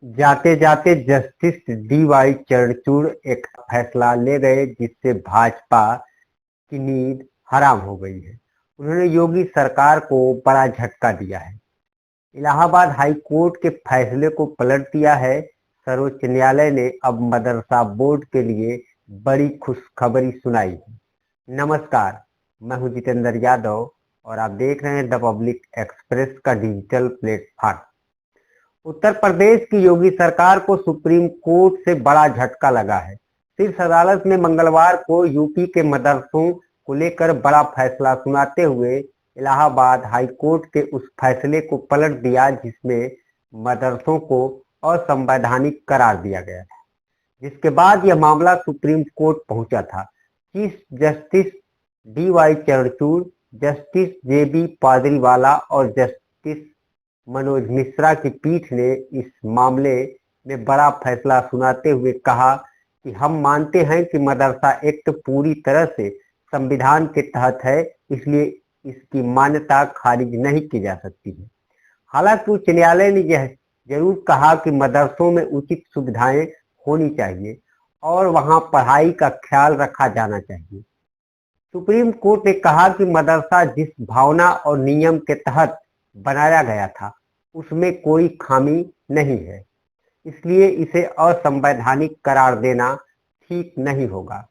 जाते जाते justice D.Y.. Chandrachud एक फैसला ले गए जिससे भाजपा की नींद हराम हो गई है। उन्होंने योगी सरकार को बड़ा झटका दिया है। इलाहाबाद हाई कोर्ट के फैसले को पलट दिया है। सर्वोच्च न्यायालय ने अब मदरसा बोर्ड के लिए बड़ी खुशखबरी सुनाई है। नमस्कार, मैं हूं जितेंद्र यादव और आप देख रहे हैं द पब्लिक एक्सप्रेस का डिजिटल प्लेटफॉर्म। उत्तर प्रदेश की योगी सरकार को सुप्रीम कोर्ट से बड़ा झटका लगा है। शीर्ष अदालत ने मंगलवार को यूपी के मदरसों को लेकर बड़ा फैसला सुनाते हुए इलाहाबाद हाई कोर्ट के उस फैसले को पलट दिया जिसमें मदरसों को असंवैधानिक करार दिया गया था, जिसके बाद यह मामला सुप्रीम कोर्ट पहुंचा था। Chief justice D.Y.. Chandrachud, justice JB. Pardiwala और जस्टिस मनोज मिश्रा की पीठ ने इस मामले में बड़ा फैसला सुनाते हुए कहा कि हम मानते हैं कि मदरसा एक्ट पूरी तरह से संविधान के तहत है, इसलिए इसकी मान्यता खारिज नहीं की जा सकती है। हालांकि उच्च न्यायालय ने यह जरूर कहा कि मदरसों में उचित सुविधाएं होनी चाहिए और वहां पढ़ाई का ख्याल रखा जाना चाहिए। सुप्रीम कोर्ट ने कहा कि मदरसा जिस भावना और नियम के तहत बनाया गया था उसमें कोई खामी नहीं है, इसलिए इसे असंवैधानिक करार देना ठीक नहीं होगा।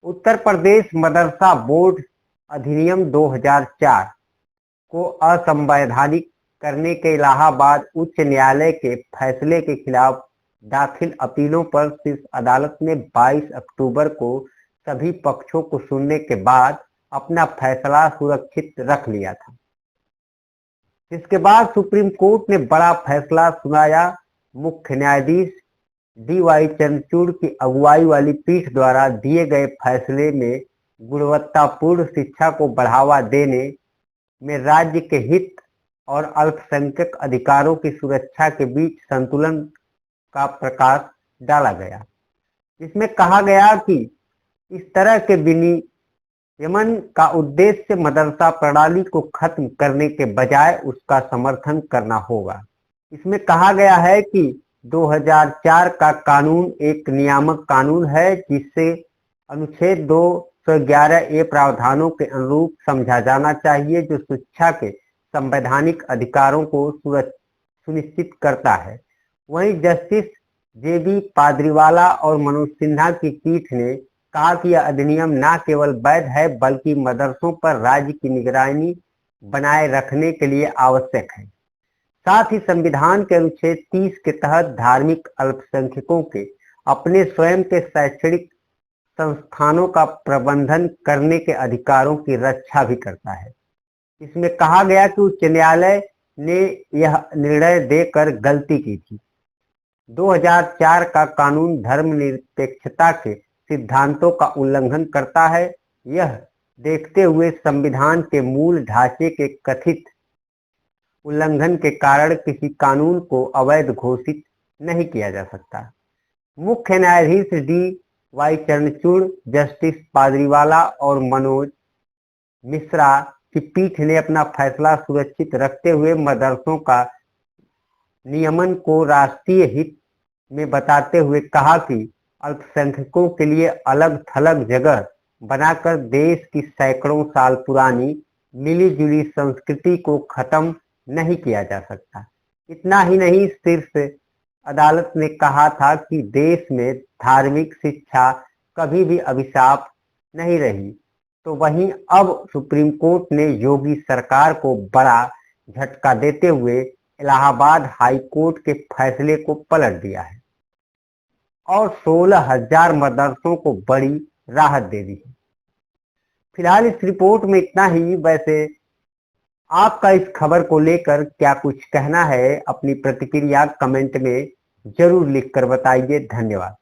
उत्तर प्रदेश मदरसा बोर्ड अधिनियम 2004 को असंवैधानिक करने के इलाहाबाद उच्च न्यायालय के फैसले के खिलाफ दाखिल अपीलों पर शीर्ष अदालत ने 22 अक्टूबर को सभी पक्षों को सुनने के बाद अपना फैसला सुरक्षित रख लिया था। इसके बाद सुप्रीम कोर्ट ने बड़ा फैसला सुनाया। मुख्य न्यायाधीश डी.वाई. चंद्रचूड़ की अगुवाई वाली पीठ द्वारा दिए गए फैसले में गुणवत्तापूर्ण शिक्षा को बढ़ावा देने में राज्य के हित और अल्पसंख्यक अधिकारों की सुरक्षा के बीच संतुलन का प्रकाश डाला गया। इसमें कहा गया कि इस तरह के विनियमन का उद्देश्य मदरसा प्रणाली को खत्म करने के बजाय उसका समर्थन करना होगा। इसमें कहा गया है कि 2004 का कानून एक नियामक कानून है जिससे अनुच्छेद 211 ए प्रावधानों के अनुरूप समझा जाना चाहिए, जो शिक्षा के संवैधानिक अधिकारों को सुनिश्चित करता है। वहीं जस्टिस जे.बी. पादरीवाला और मनोज सिन्हा की पीठ ने कहा कि यह अधिनियम न केवल वैध है बल्कि मदरसों पर राज्य की निगरानी बनाए रखने के लिए आवश्यक है। साथ ही संविधान के अनुच्छेद 30 के तहत धार्मिक अल्पसंख्यकों के अपने स्वयं के शैक्षणिक संस्थानों का प्रबंधन करने के अधिकारों की रक्षा भी करता है। इसमें कहा गया कि उच्च न्यायालय ने यह निर्णय देकर गलती की थी। 2004 का कानून धर्मनिरपेक्षता के सिद्धांतों का उल्लंघन करता है। यह देखते हुए संविधान के मूल ढांचे के कथित उल्लंघन के कारण किसी कानून को अवैध घोषित नहीं किया जा सकता। मुख्य न्यायाधीश डी.वाई. चंद्रचूड़, जस्टिस पादरीवाला और मनोज मिश्रा की पीठ ने अपना फैसला सुरक्षित रखते हुए मदरसों का नियमन को राष्ट्रीय हित में बताते हुए कहा कि अल्पसंख्यकों के लिए अलग थलग जगह बनाकर देश की सैकड़ों साल पुरानी मिली जुली संस्कृति को खत्म नहीं किया जा सकता। इतना ही नहीं, शीर्ष अदालत ने कहा था कि देश में धार्मिक शिक्षा कभी भी अभिशाप नहीं रही। तो वहीं अब सुप्रीम कोर्ट ने योगी सरकार को बड़ा झटका देते हुए इलाहाबाद हाई कोर्ट के फैसले को पलट दिया है और 16,000 मदरसों को बड़ी राहत दे दी है। फिलहाल इस रिपोर्ट में इतना ही। वैसे आपका इस खबर को लेकर क्या कुछ कहना है? अपनी प्रतिक्रिया कमेंट में जरूर लिखकर बताइए। धन्यवाद।